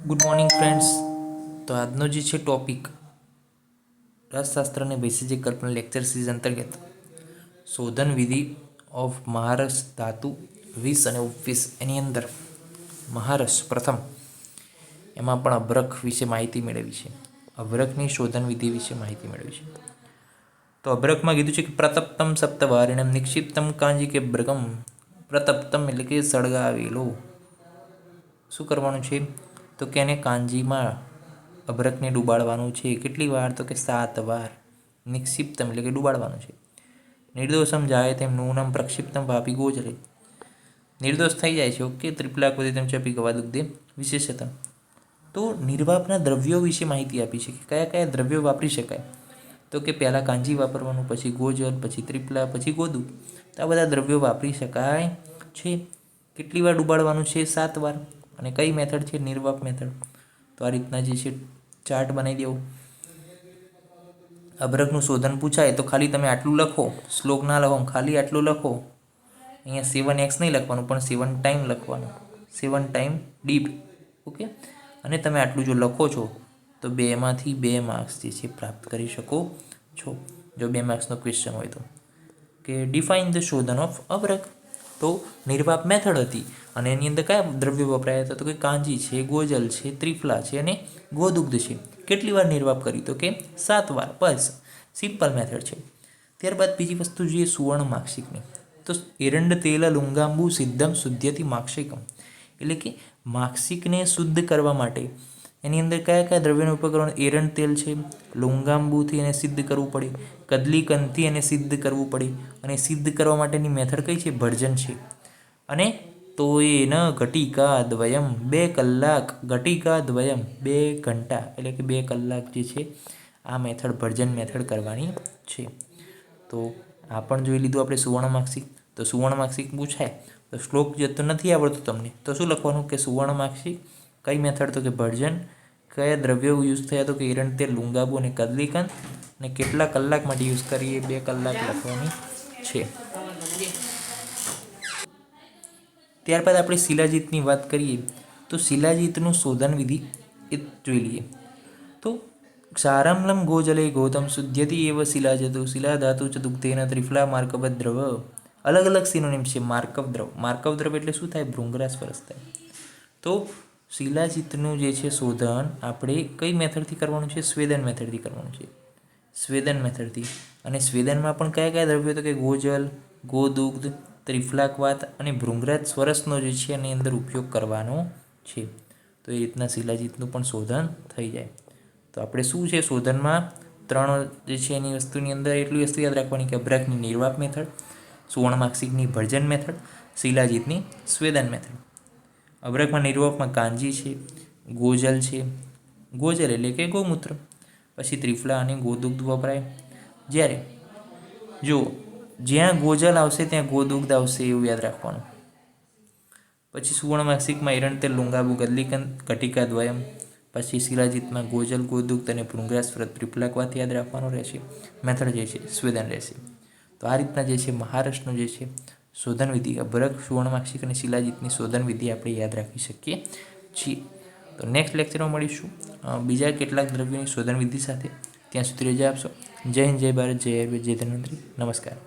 Good morning friends. તો આજનો જે છે ટોપિક રસશાસ્ત્ર અને વૈશેષિક કલ્પના લેક્ચર સિરીઝ અંતર્ગત શોધન વિધિ ઓફ મહારસ ધાતુ 20 અને 21 એની અંદર મહારસ પ્રથમ એમાં પણ અભ્રક વિશે માહિતી મેળવી છે. અભ્રકની શોધન વિધિ વિશે માહિતી મેળવી છે. તો અભ્રકમાં કીધું છે કે પ્રતપ્તમ સપ્તવારિણમ નિક્ષિપ્તમ કાંજી કે બ્રગમ. પ્રતપ્તમ એટલે કે સળગાવેલો. શું કરવાનું છે? તો કે એને કાંજીમાં અભ્રકને ડૂબાડવાનું છે. કેટલી વાર? તો કે 7 વાર. નિક્ષિપ્તમ એટલે કે ડૂબાડવાનું છે. નિર્દોષમ જાય તેમ નૂનમ પ્રક્ષિપ્તમ વાપી ગોચરે. નિર્દોષ થઈ જાય છે. ઓકે. ત્રિપલાકૃતિ તેમ ચપી ગવા દુગ્ધે વિશેષતા. તો નિર્વાપના દ્રવ્યો વિશે માહિતી આપી છે કે કયા કયા દ્રવ્યો વાપરી શકાય. તો કે પહેલાં કાંજી વાપરવાનું, પછી ગોજલ, પછી ત્રિપલા, પછી ગોદુ. તો આ બધા દ્રવ્યો વાપરી શકાય છે. કેટલી વાર ડૂબાડવાનું છે? 7 વાર. અને કઈ મેથડ છે? નિર્વાપ મેથડ. તો આ રીતના જે છે ચાર્ટ બનાવી દેવો. અભ્રકનું શોધન પૂછાય તો ખાલી તમે આટલું લખો, શ્લોક ના લખો, ખાલી આટલું લખો. અહીંયા 7x નહીં લખવાનું, પણ 7 ટાઈમ લખવાનું. 7 ટાઈમ ડીપ. ઓકે. અને તમે આટલું જો લખો છો તો 2માંથી 2 માર્ક્સ જે છે પ્રાપ્ત કરી શકો છો. જો 2 માર્ક્સનો ક્વેશ્ચન હોય તો કે ડિફાઇન ધ શોધન ઓફ અભ્રક. તો નિર્વાપ મેથડ હતી અને એની અંદર કયા દ્રવ્યો વપરાયા હતા? તો કે કાંજી છે, ગોજલ છે, ત્રિફલા છે અને ગોદુગ્ધ છે. કેટલી વાર નિર્વાપ કરી? તો કે 7 વાર. બસ સિમ્પલ મેથડ છે. ત્યારબાદ બીજી વસ્તુ જોઈએ સુવર્ણ માક્ષિકની. તો એરંડ તેલ લુંગાંબુ સિદ્ધમ શુદ્ધ્યથી માક્ષિકમ. એટલે કે માક્ષિકને શુદ્ધ કરવા માટે એની અંદર કયા કયા દ્રવ્યનો ઉપયોગ કરવાનો? એરંડ તેલ છે, લુંગાંબુથી એને સિદ્ધ કરવું પડે, કદલીકંદથી એને સિદ્ધ કરવું પડે. અને સિદ્ધ કરવા માટેની મેથડ કઈ છે? ભર્જન છે. અને તો એન ઘટિકા દ્વયમ 2 કલાક, ઘટિકા દ્વયમ 2 ઘંટા એટલે કે 2 કલાક જે છે આ મેથડ ભર્જન મેથડ કરવાની છે. તો આ પણ જોઈ લીધું આપણે સુવર્ણ માક્ષિક. તો સુવર્ણ માક્ષિક પૂછાય તો શ્લોક જે તો નથી આવડતું તમને તો શું લખવાનું કે સુવર્ણ માક્ષિક કઈ મેથડ? તો કે ભર્જન. કયા દ્રવ્યો યુઝ થયા? તો કે એરંડ તેલ, લુંગાબુ અને કદલીકંદ. અને કેટલા કલાક માટે યુઝ કરીએ? 2 કલાક લખવાની છે. ત્યારબાદ આપણે શિલાજીતની વાત કરીએ તો શિલાજીતનું શોધન વિધિ એ જોઈ લઈએ. તો ક્ષારમ્લમ ગોજલે ગૌતમ શુદ્ધ્યતિ એવ શિલાજતુ શિલાધાતુ ચ દુગ્ધેન ત્રિફલા માર્કવ દ્રવ. અલગ અલગ સિનોનિમ છે. માર્કવ દ્રવ. માર્કવ દ્રવ એટલે શું થાય? ભૃંગરાજ સ્વરસ થાય. તો શિલાજીતનું જે છે શોધન આપણે કઈ મેથડથી કરવાનું છે? સ્વેદન મેથડથી કરવાનું છે. સ્વેદન મેથડથી. અને સ્વેદનમાં પણ કયા કયા દ્રવ્યો? તો કે ગોજલ, ગોદુગ્ધ, ત્રિફલાકવાત અને ભૃંગરાજ સ્વરસનો જે છે એની અંદર ઉપયોગ કરવાનો છે. તો એ રીતના શિલાજીતનું પણ શોધન થઈ જાય. તો આપણે શું છે શોધનમાં 3 જે છે એની વસ્તુની અંદર એટલી વસ્તુ યાદ રાખવાની કે અભ્રકની નિર્વાપ મેથડ, સુવર્ણ માક્ષિકની ભર્જન મેથડ, શિલાજીતની સ્વેદન મેથડ. અભ્રકમાં નિર્વાપમાં કાંજી છે, ગોજલ છે, ગોજલ એટલે કે ગૌમૂત્ર, પછી ત્રિફલા અને ગોદુગ્ધ વપરાય. જ્યારે જો જ્યાં ગોજલ આવશે ત્યાં ગોદુગ્ધ આવશે એવું યાદ રાખવાનું. પછી સુવર્ણ માક્ષિકમાં એરંડ તેલ, લુંગાબુ, કદલીકંદ, ઘટિકા દ્વયમ. પછી શિલાજીતમાં ગોજલ, ગોદુગ્ધ અને ભૃંગરાજ સ્વરસ ત્રિફલાકવાત યાદ રાખવાનું રહેશે. મેથડ જે છે સ્વેદન રહેશે. તો આ રીતના જે છે મહારાષ્ટ્રનું જે છે શોધન વિધિ અભ્રક, સુવર્ણ માક્ષિક અને શિલાજીતની શોધન વિધિ આપણે યાદ રાખી શકીએ છીએ. તો નેક્સ્ટ લેક્ચરમાં મળીશું બીજા કેટલાક દ્રવ્યોની શોધન વિધિ સાથે. ત્યાં સુધી રજા આપશો. જય હિન્દ, જય ભારત, જય આયુર્વેદ, જય ધન્વંતરી. નમસ્કાર.